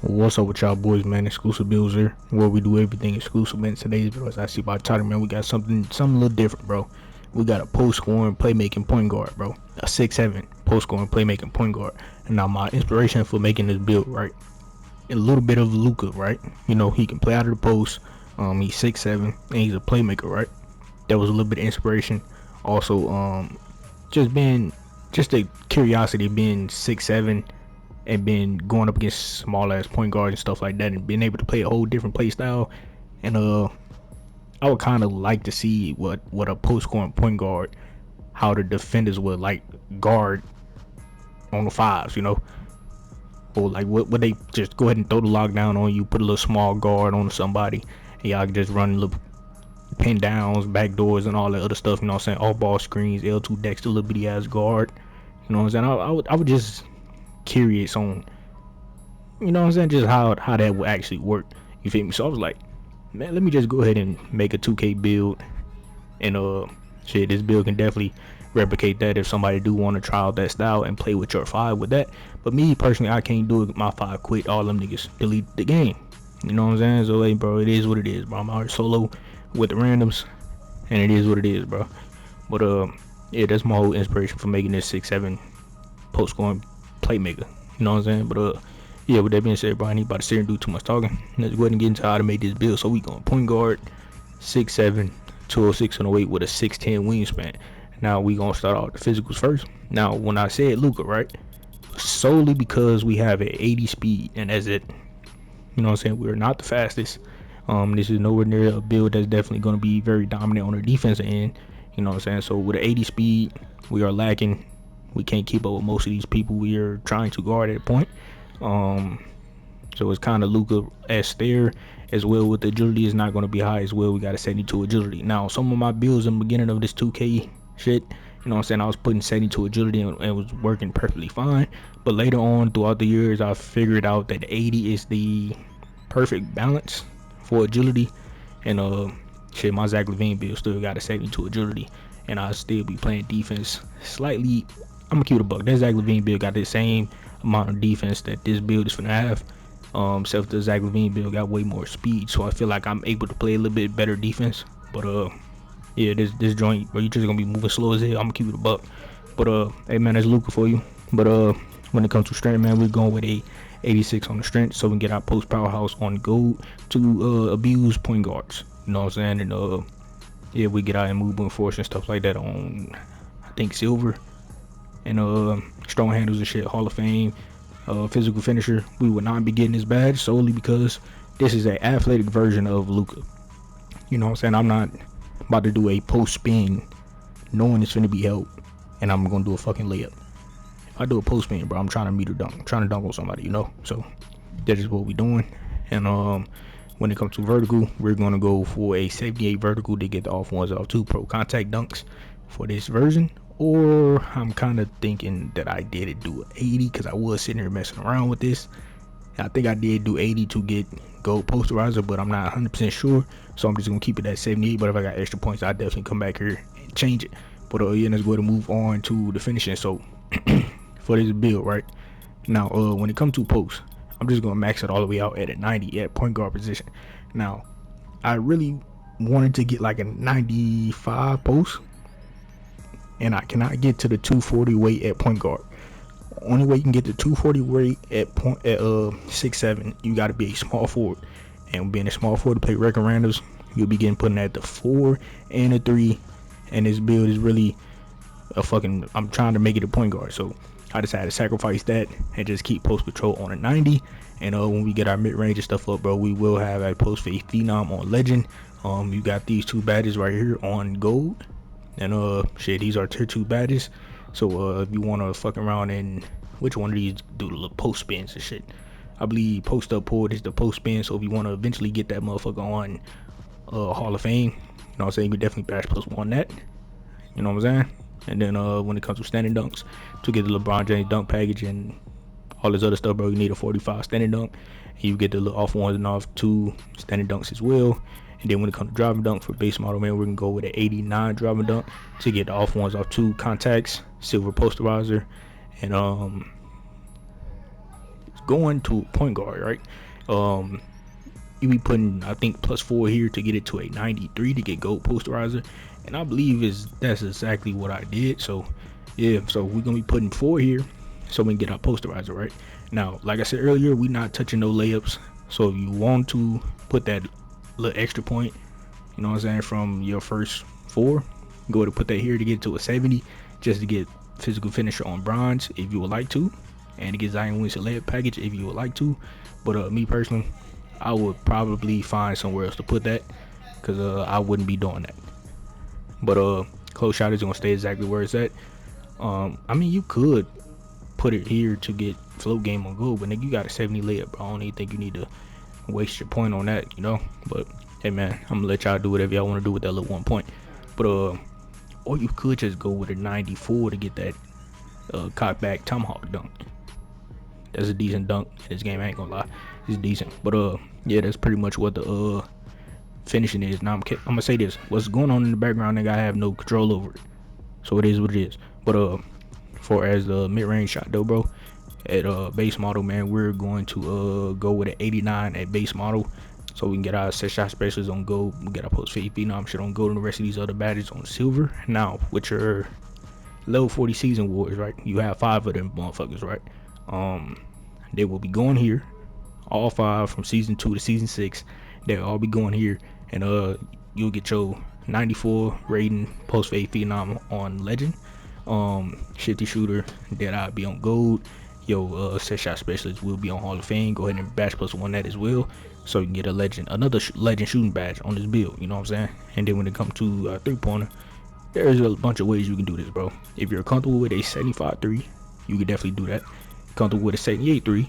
What's up with y'all boys, man? Exclusive Bills here, where we do everything exclusive. Man, today's video is actually about title, man. We got something a little different, bro. We got a post-scoring playmaking point guard, bro. A 6'7" post-scoring playmaking point guard. And now my inspiration for making this build, right? A little bit of Luka, right? You know, he can play out of the post. He's 6'7" and he's a playmaker, right? That was a little bit of inspiration. Also, just a curiosity being 6'7" and been going up against small ass point guards and stuff like that, and being able to play a whole different play style. And I would kind of like to see what a post scoring point guard, how the defenders would like guard on the fives, you know, or like what would they just go ahead and throw the lockdown on you, put a little small guard on somebody, and y'all can just run little pin downs, back doors, and all that other stuff. You know what I'm saying? All ball screens, L2 decks, the little bitty ass guard. You know what I'm saying? I would just curious on, you know what I'm saying, just how that would actually work. You feel me? So I was like, man, let me just go ahead and make a 2K build, and shit, this build can definitely replicate that if somebody do want to try out that style and play with your 5 with that. But me personally, I can't do it. My 5 quit. All them niggas delete the game. You know what I'm saying? So hey, bro, it is what it is, bro. I'm out here solo with the randoms, and it is what it is, bro. But yeah, that's my whole inspiration for making this 6'7" post scoring playmaker. You know what I'm saying? But yeah, with that being said, bro, I ain't about to sit here and do too much talking. Let's go ahead and get into how to make this build. So we going point guard, 6'7", 206 and 08 with a 6'10" wingspan. Now we gonna start off the physicals first. Now when I said Luka, right, solely because we have an 80 speed, and that's it. You know what I'm saying? We're not the fastest. This is nowhere near a build that's definitely gonna be very dominant on the defensive end. You know what I'm saying? So with an 80 speed, we are lacking. We can't keep up with most of these people we are trying to guard at a point. So it's kind of Luka-esque there as well. With the agility is not going to be high as well. We got a 72 agility. Now, some of my builds in the beginning of this 2K shit, you know what I'm saying, I was putting 72 agility and it was working perfectly fine. But later on throughout the years, I figured out that 80 is the perfect balance for agility. And shit, my Zach LaVine build still got a 72 agility, and I'll still be playing defense slightly. I'm gonna keep it a buck. That Zach LaVine build got the same amount of defense that this build is finna have. Except the Zach LaVine build got way more speed, so I feel like I'm able to play a little bit better defense. But yeah, this joint, bro, you just gonna be moving slow as hell. I'm gonna keep it a buck. But hey man, that's Luka for you. But when it comes to strength, man, we're going with a 86 on the strength, so we can get our post powerhouse on gold to abuse point guards. You know what I'm saying? And yeah, we get our movement force and stuff like that on, I think, silver. And strong handles and shit, Hall of Fame. Physical finisher, we would not be getting this badge solely because this is an athletic version of Luka. You know what I'm saying? I'm not about to do a post spin knowing it's gonna be held and I'm gonna do a fucking layup. If I do a post spin, bro, I'm trying to meter dunk. I'm trying to dunk on somebody, you know? So that is what we're doing. And when it comes to vertical, we're gonna go for a 78 vertical to get the off ones off 2 pro contact dunks for this version. Or I'm kind of thinking that I did do 80 because I was sitting here messing around with this. I think I did do 80 to get gold posterizer, but I'm not 100% sure. So I'm just going to keep it at 78. But if I got extra points, I'll definitely come back here and change it. But yeah, let's go ahead and move on to the finishing. So for this build, right now, when it comes to post, I'm just going to max it all the way out at a 90 at point guard position. Now, I really wanted to get like a 95 post, and I cannot get to the 240 weight at point guard. Only way you can get the 240 weight at 6'7", you got to be a small forward. And being a small forward to play record randoms, you'll be getting put in at the 4 and the 3. And this build is really I'm trying to make it a point guard. So I decided to sacrifice that and just keep post control on a 90. And when we get our mid range and stuff up, bro, we will have a post fade phenom on legend. You got these 2 badges right here on gold. And shit, these are tier 2 badges. So if you want to fuck around and which one of these do the little post spins and shit, I believe post up pull is the post spin. So if you want to eventually get that motherfucker on Hall of Fame, you know what I'm saying, you can definitely bash +1 on that. You know what I'm saying? And then when it comes to standing dunks, to get the LeBron James dunk package and all this other stuff, bro, you need a 45 standing dunk. And you get the little off ones and off 2 standing dunks as well. And then when it comes to driving dunk for base model, man, we're gonna go with an 89 driving dunk to get the off ones off 2 contacts, silver posterizer, and going to point guard, right? You be putting, I think, +4 here to get it to a 93 to get gold posterizer, and I believe that's exactly what I did. So yeah, so we're gonna be putting 4 here so we can get our posterizer, right? Now, like I said earlier, we not touching no layups. So if you want to put that little extra point, you know what I'm saying, from your first 4, go to put that here to get to a 70, just to get physical finisher on bronze if you would like to, and to get Zion Williamson layup package if you would like to. But me personally, I would probably find somewhere else to put that, because I wouldn't be doing that. But close shot is gonna stay exactly where it's at. I mean, you could put it here to get float game on goal, but nigga, you got a 70 layup, bro. I don't even think you need to waste your point on that, you know. But hey man, I'm gonna let y'all do whatever y'all want to do with that little 1 point. But or you could just go with a 94 to get that cock back tomahawk dunk. That's a decent dunk in this game, I ain't gonna lie, it's decent. But yeah, that's pretty much what the finishing is. Now I'm gonna say this: what's going on in the background, nigga, I have no control over it, so it is what it is. But for as the mid-range shot though, bro, at base model, man, we're going to go with an 89 at base model, so we can get our set shot specialists on gold, we get our post 50 phenom shit on gold, and the rest of these other badges on silver. Now with your level 40 season wars, right, you have 5 of them motherfuckers, right? They will be going here, all 5 from season 2 to season 6. They'll all be going here, and you'll get your 94 rating post 50 phenom on legend, shifty shooter that I'll be on gold. Your set shot specialist will be on Hall of Fame. Go ahead and badge +1 that as well, so you can get a legend, another legend shooting badge on this build, you know what I'm saying? And then when it comes to 3-pointer, there's a bunch of ways you can do this, bro. If you're comfortable with a 75 3, you can definitely do that. Comfortable with a 78 3, you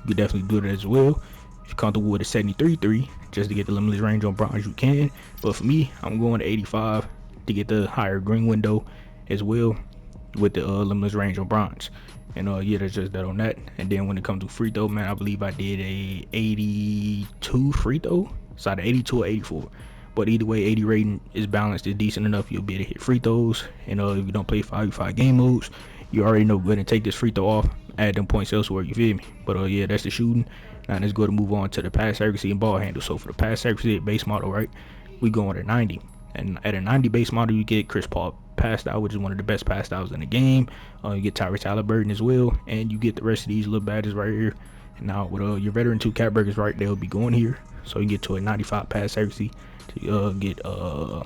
can definitely do that as well. If you're comfortable with a 73 3, just to get the limitless range on bronze, you can. But for me, I'm going to 85 to get the higher green window as well, with the limitless range on bronze. And yeah, that's just that on that. And then when it comes to free throw, man, I believe I did a 82 free throw, so either 82 or 84. But either way, 80 rating is balanced, it's decent enough. You'll be able to hit free throws. And if you don't play 5v5 game modes, you already know, go ahead and take this free throw off, add them points elsewhere, you feel me? But yeah, that's the shooting. Now let's go to move on to the pass accuracy and ball handle. So for the pass accuracy at base model, right, we going at 90. And at a 90 base model, you get Chris Paul pass style, which is one of the best pass styles in the game. You get Tyrese Halliburton as well, and you get the rest of these little badges right here. And now with your veteran 2 cap breakers, right, they'll be going here, so you get to a 95 pass accuracy to get Hall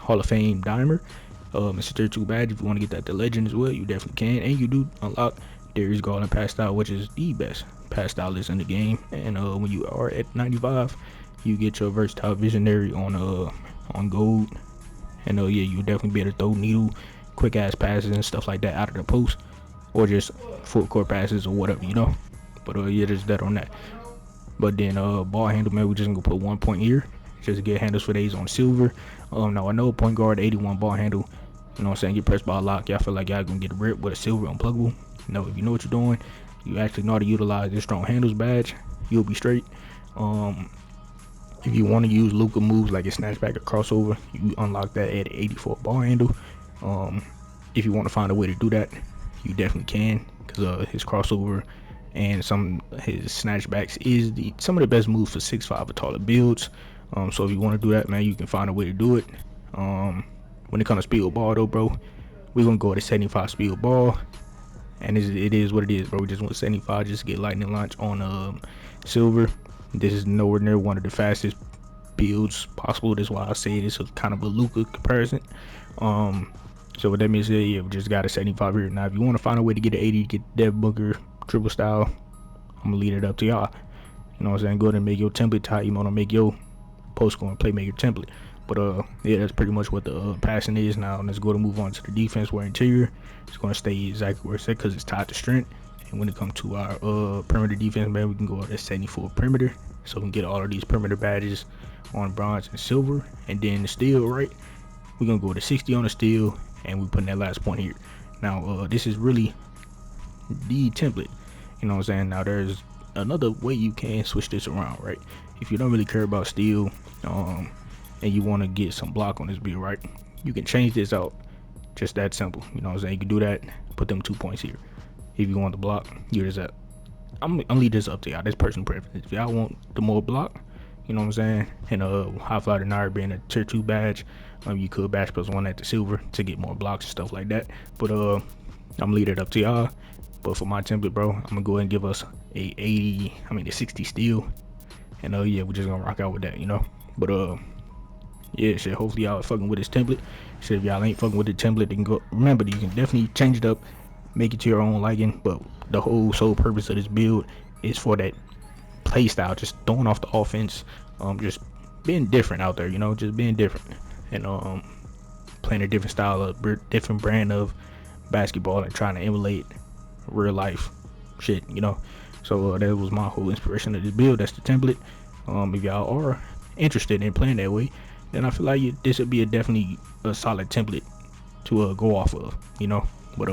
of Fame dimer. Mr. 32 badge, if you want to get that to legend as well, you definitely can. And you do unlock Darius Garland pass style, which is the best pass stylist in the game. And when you are at 95, you get your versatile visionary on gold. And yeah, you'll definitely be able to throw needle, quick ass passes and stuff like that out of the post, or just full court passes or whatever, you know. But yeah, just that on that. But then ball handle, man, we just gonna put 1 point here, just to get handles for days on silver. Now I know point guard 81 ball handle, you know what I'm saying, get pressed by a lock, y'all feel like y'all gonna get a rip with a silver unpluggable. No, if you know what you're doing, you actually know how to utilize this strong handles badge, you'll be straight. If you want to use Luka moves like a snatchback or crossover, you unlock that at 84 ball handle. If you want to find a way to do that, you definitely can, because his crossover and his snatchbacks is some of the best moves for 6'5" or taller builds. So if you want to do that, man, you can find a way to do it. When it comes to speed of ball though, bro, we're gonna go with a 75 speed of ball, and it is what it is, bro. We just want 75 just to get lightning launch on silver. This is nowhere near one of the fastest builds possible. That's why I say this is kind of a Luka comparison. So what that means is, yeah, we just got a 75 here. Now if you want to find a way to get an 80 to get Dev Booker dribble style, I'm gonna leave it up to y'all. You know what I'm saying? Go ahead and make your template type. You want to make your post scoring playmaker template. But yeah, that's pretty much what the passing is. Now let's go to move on to the defense, where interior is going to stay exactly where it's at, because it's tied to strength. And when it comes to our perimeter defense, man, we can go at 74 perimeter, so we can get all of these perimeter badges on bronze and silver. And then the steal, right, we're gonna go to 60 on the steal, and we put that last point here. Now this is really the template, you know what I'm saying? Now there's another way you can switch this around, right? If you don't really care about steal, and you want to get some block on this build, right, you can change this out. Just that simple, you know what I'm saying? You can do that, put them 2 points here. If you want the block, you're just at I'm leave this up to y'all. This personal preference. If y'all want the more block, you know what I'm saying, and high fly denier being a tier 2 badge, you could bash +1 at the silver to get more blocks and stuff like that. But I'm leave it up to y'all. But for my template, bro, I'm gonna go ahead and give us a 60 steal, and yeah, we're just gonna rock out with that, you know. But yeah, shit, hopefully y'all are fucking with this template. Shit, if y'all ain't fucking with the template, then go, remember, you can definitely change it up, make it to your own liking, but the whole sole purpose of this build is for that play style, just throwing off the offense, just being different out there, you know, just being different, and playing a different style of different brand of basketball and trying to emulate real life shit, you know. So that was my whole inspiration of this build. That's the template. If y'all are interested in playing that way, then I feel like this would be definitely a solid template to go off of, you know. But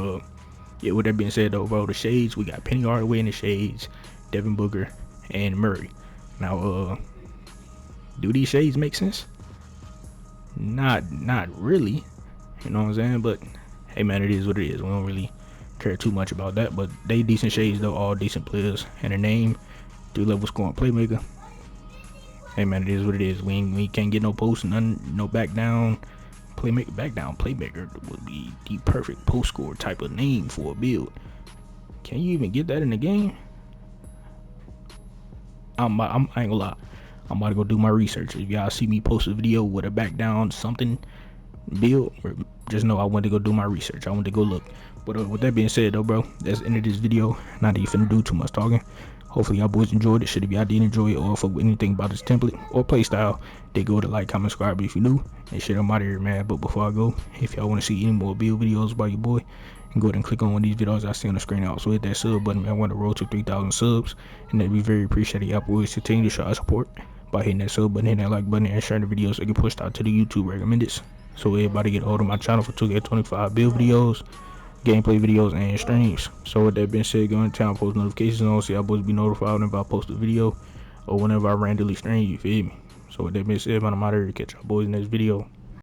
yeah, with that being said though, bro, the shades, we got Penny Hardaway in the shades, Devin Booker, and Murray. Now do these shades make sense? Not really, you know what I'm saying, but hey man, it is what it is. We don't really care too much about that, but they decent shades though, all decent players, and a name 3-level scoring playmaker. Hey man, it is what it is. We can't get no post, none, no back down playmaker. Back down playmaker would be the perfect post score type of name for a build. Can you even get that in the game? I ain't gonna lie, I'm about to go do my research. If y'all see me post a video with a back down something build, just know I went to go do my research. I went to go look. But with that being said though, bro, that's the end of this video. Not that you finna do too much talking. Hopefully y'all boys enjoyed it. Shit, if y'all did enjoy it or fuck with anything about this template or play style, they go to like, comment, subscribe if you new. And shit, I'm out of here, man. But before I go, if y'all want to see any more build videos by your boy, go ahead and click on one of these videos I see on the screen. Also hit that sub button, man. I want to roll to 3,000 subs, and that'd be very appreciated. Y'all boys continue to show our support by hitting that sub button, hitting that like button, and sharing the videos so they get pushed out to the YouTube recommended. So everybody get a hold of my channel for 2K25 build videos, gameplay videos, and streams. So with that being said, go in town, post notifications on so y'all boys be notified whenever I post a video or whenever I randomly stream, you feel me? So with that being said, man, I'm out of here. Catch y'all boys in this video.